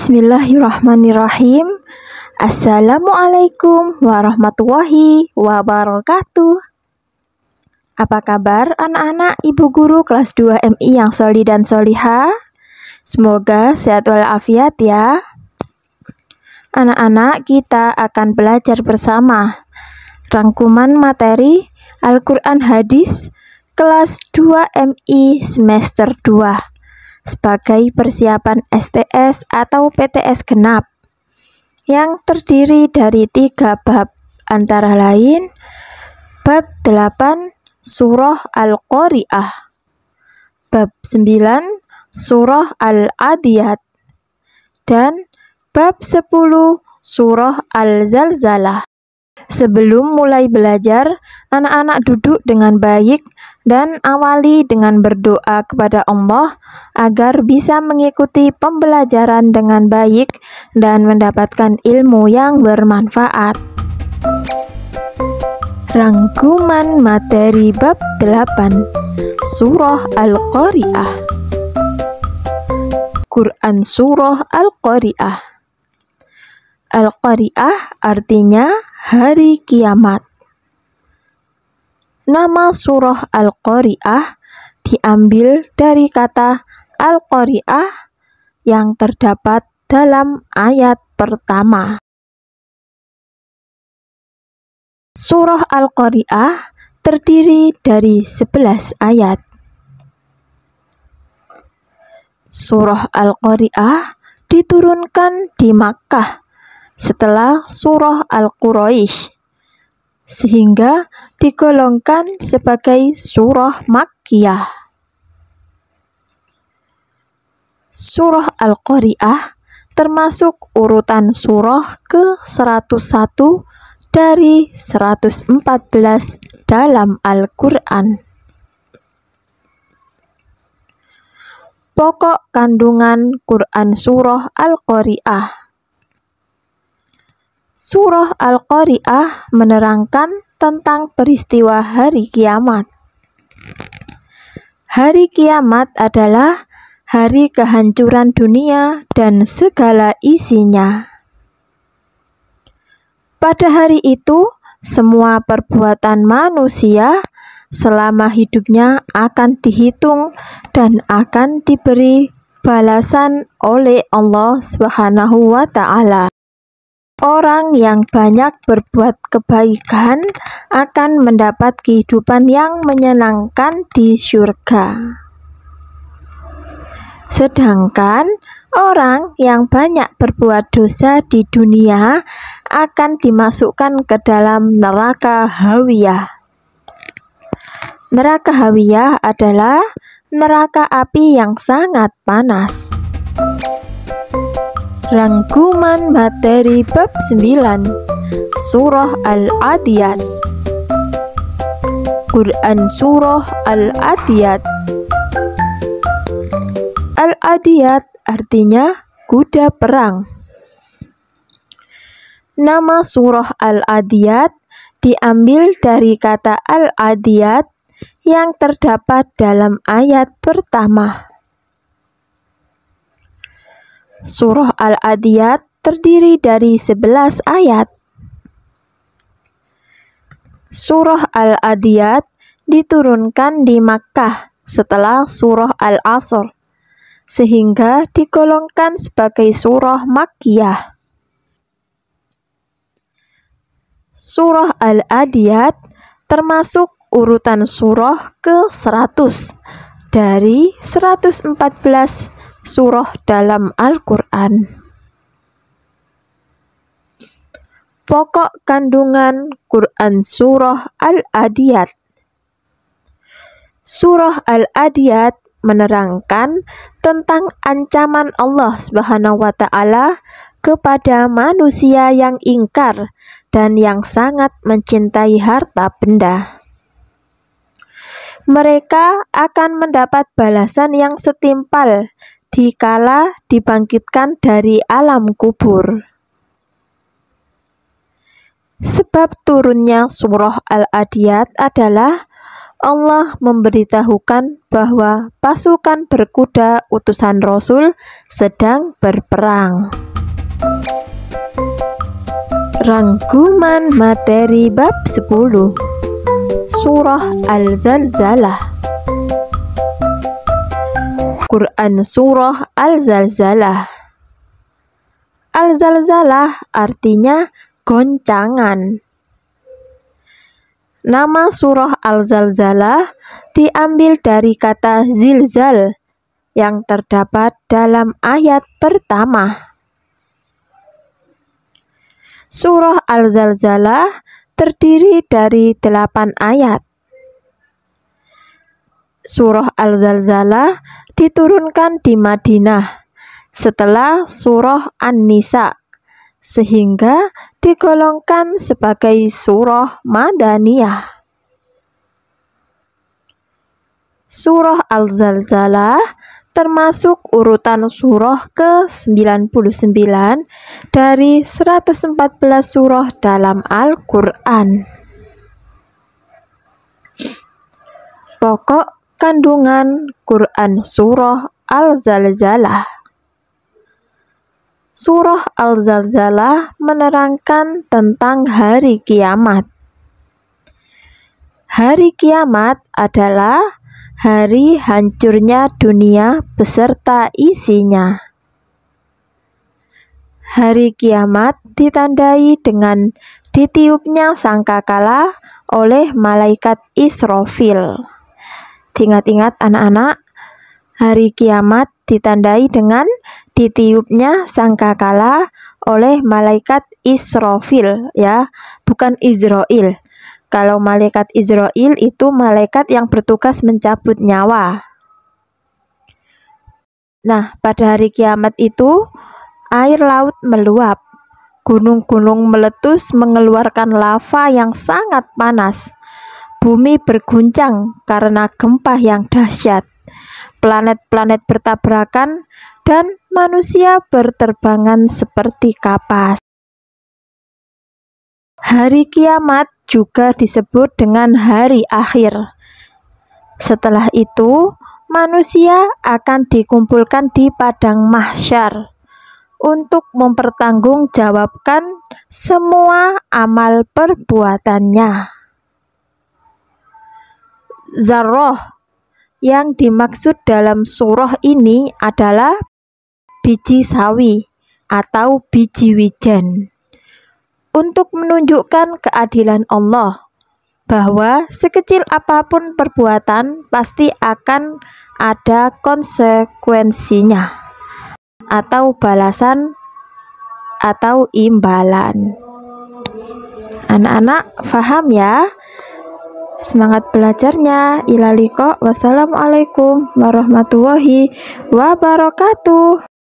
Bismillahirrahmanirrahim. Assalamualaikum warahmatullahi wabarakatuh. Apa kabar anak-anak ibu guru kelas 2 MI yang sholih dan sholihah? Semoga sehat walafiat ya. Anak-anak, kita akan belajar bersama rangkuman materi Al-Quran Hadis kelas 2 MI semester 2 sebagai persiapan STS atau PTS genap yang terdiri dari 3 bab, antara lain bab 8 surah Al-Qari'ah, bab 9 surah Al-Adiyat, dan bab 10 surah Al-Zalzalah. Sebelum mulai belajar, anak-anak duduk dengan baik dan awali dengan berdoa kepada Allah agar bisa mengikuti pembelajaran dengan baik dan mendapatkan ilmu yang bermanfaat. Rangkuman materi bab 8 surah Al-Qari'ah. Quran surah Al-Qari'ah. Al-Qari'ah artinya hari kiamat. Nama surah Al-Qari'ah diambil dari kata Al-Qari'ah yang terdapat dalam ayat pertama. Surah Al-Qari'ah terdiri dari 11 ayat. Surah Al-Qari'ah diturunkan di Makkah setelah surah Al-Quraisy, sehingga digolongkan sebagai surah Makkiyah. Surah Al-Qari'ah termasuk urutan surah ke-101 dari 114 dalam Al-Quran. Pokok kandungan Quran surah Al-Qari'ah. Surah Al-Qari'ah menerangkan tentang peristiwa hari kiamat. Hari kiamat adalah hari kehancuran dunia dan segala isinya. Pada hari itu, semua perbuatan manusia selama hidupnya akan dihitung dan akan diberi balasan oleh Allah Subhanahu wa Ta'ala. Orang yang banyak berbuat kebaikan akan mendapat kehidupan yang menyenangkan di surga. Sedangkan orang yang banyak berbuat dosa di dunia akan dimasukkan ke dalam neraka hawiyah. Neraka hawiyah adalah neraka api yang sangat panas. Rangkuman materi bab 9 surah Al-Adiyat. Quran surah Al-Adiyat. Al-Adiyat artinya kuda perang. Nama surah Al-Adiyat diambil dari kata Al-Adiyat yang terdapat dalam ayat pertama. Surah Al-Adiyat terdiri dari 11 ayat. Surah Al-Adiyat diturunkan di Makkah setelah surah Al-Asr, sehingga digolongkan sebagai surah Makkiyah. Surah Al-Adiyat termasuk urutan surah ke-100 dari 114 surah dalam Al-Quran. Pokok kandungan Quran surah Al-Adiyat. Surah Al-Adiyat menerangkan tentang ancaman Allah Subhanahu wa Ta'ala kepada manusia yang ingkar dan yang sangat mencintai harta benda. Mereka akan mendapat balasan yang setimpal dikala dibangkitkan dari alam kubur. Sebab turunnya surah Al-Adiyat adalah Allah memberitahukan bahwa pasukan berkuda utusan Rasul sedang berperang. Rangkuman materi bab 10 Surah Al-Zalzalah. Quran Surah Al-Zalzalah. Al-Zalzalah artinya goncangan. Nama surah Al-Zalzalah diambil dari kata zilzal yang terdapat dalam ayat pertama. Surah Al-Zalzalah terdiri dari 8 ayat. Surah Al-Zalzalah diturunkan di Madinah setelah surah An-Nisa, sehingga digolongkan sebagai surah Madaniyah. Surah Al-Zalzalah termasuk urutan surah ke-99 dari 114 surah dalam Al-Quran. Pokok kandungan Quran Surah Al-Zalzalah. Surah Al-Zalzalah menerangkan tentang hari kiamat. Hari kiamat adalah hari hancurnya dunia beserta isinya. Hari kiamat ditandai dengan ditiupnya sangkakala oleh malaikat Israfil. Ingat-ingat anak-anak, hari kiamat ditandai dengan ditiupnya sangkakala oleh malaikat Israfil, ya, bukan Israel. Kalau malaikat Israel itu malaikat yang bertugas mencabut nyawa. Nah, pada hari kiamat itu air laut meluap, gunung-gunung meletus mengeluarkan lava yang sangat panas, bumi berguncang karena gempa yang dahsyat, planet-planet bertabrakan, dan manusia berterbangan seperti kapas. Hari kiamat juga disebut dengan hari akhir. Setelah itu, manusia akan dikumpulkan di padang mahsyar untuk mempertanggungjawabkan semua amal perbuatannya. Zarroh yang dimaksud dalam surah ini adalah biji sawi atau biji wijen, untuk menunjukkan keadilan Allah, bahwa sekecil apapun perbuatan pasti akan ada konsekuensinya atau balasan atau imbalan. Anak-anak paham ya? Semangat belajarnya. Ila liqa. Wassalamualaikum warahmatullahi wabarakatuh.